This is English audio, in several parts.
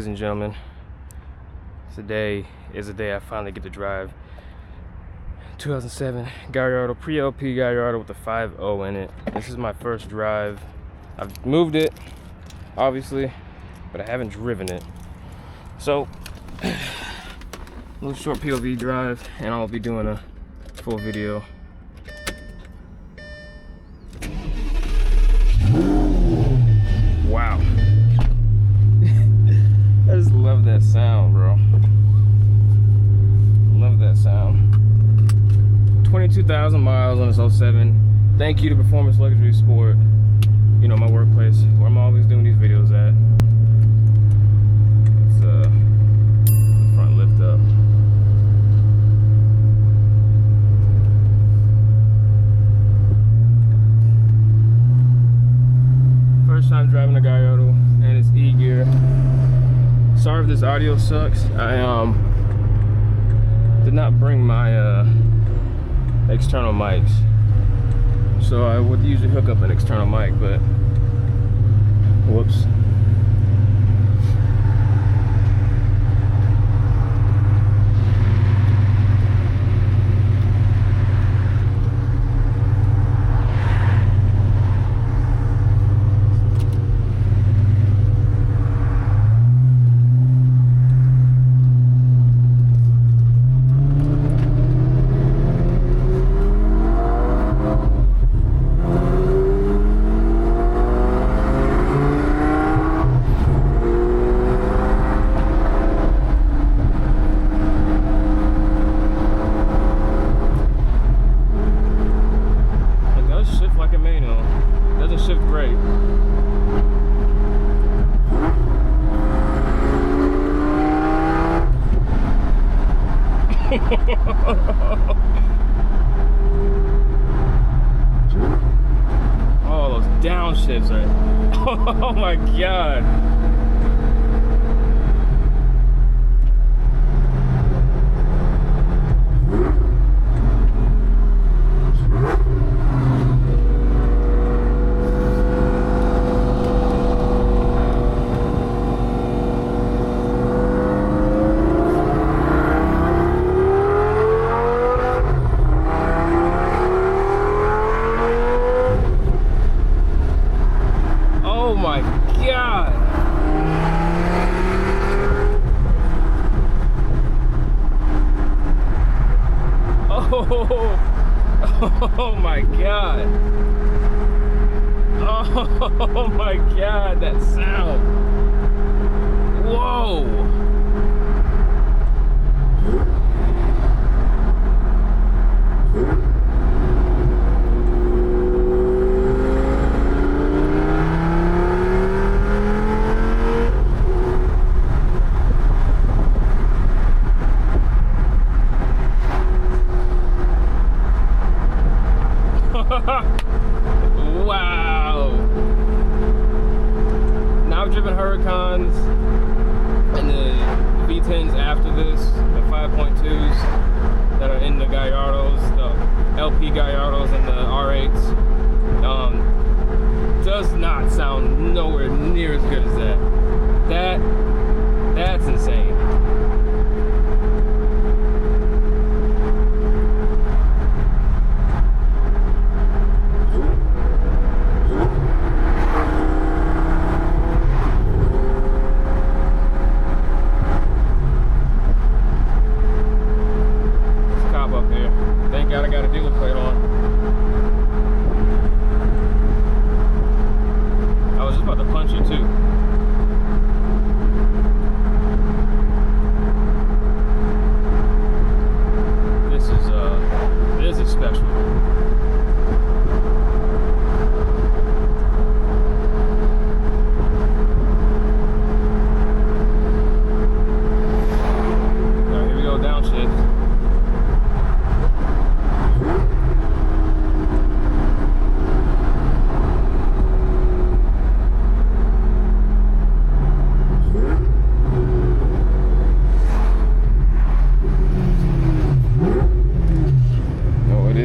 ladies and gentlemen. Today is the day I finally get to drive 2007 Gallardo, pre-LP Gallardo with the 5.0 in it. This is my first drive. I've moved it, obviously, but I haven't driven it. So, a little short POV drive, and I'll be doing a full video. Wow. I just love that sound, bro. Love that sound. 22,000 miles on this 07. Thank you to Performance Luxury Sport. You know, my workplace, where I'm always doing these videos at. It's the front lift up. First time driving a Gallardo, and it's E-gear. Sorry if this audio sucks. I did not bring my external mics, so I would usually hook up an external mic, but whoops. Oh, those downshifts are. Oh my god. Oh my god. Oh my god, that sound. Whoa. Wow. Now I've driven Huracans and the V10s after this, the 5.2s that are in the Gallardos, the LP Gallardos and the R8s. Does not sound nowhere near as good as that. That's insane. I got a dealer plate on. I was just about to punch you too. This is special. Alright, here we go, downshift.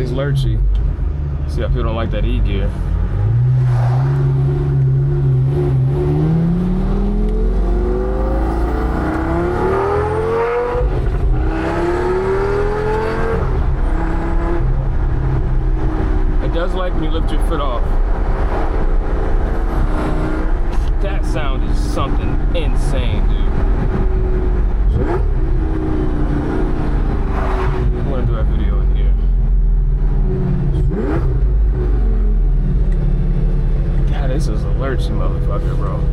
Lurchy. See how people don't like that E-gear. does like when you lift your foot off. That sound is something insane, dude. I'm gonna do that video in here. God, this is a lurchy motherfucker, bro.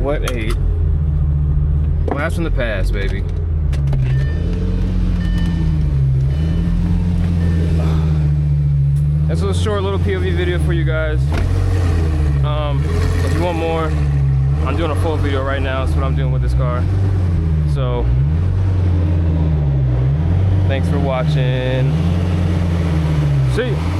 What a blast from the past, baby. This was a short little POV video for you guys. If you want more, I'm doing a full video right now. That's what I'm doing with this car. So, thanks for watching. See you.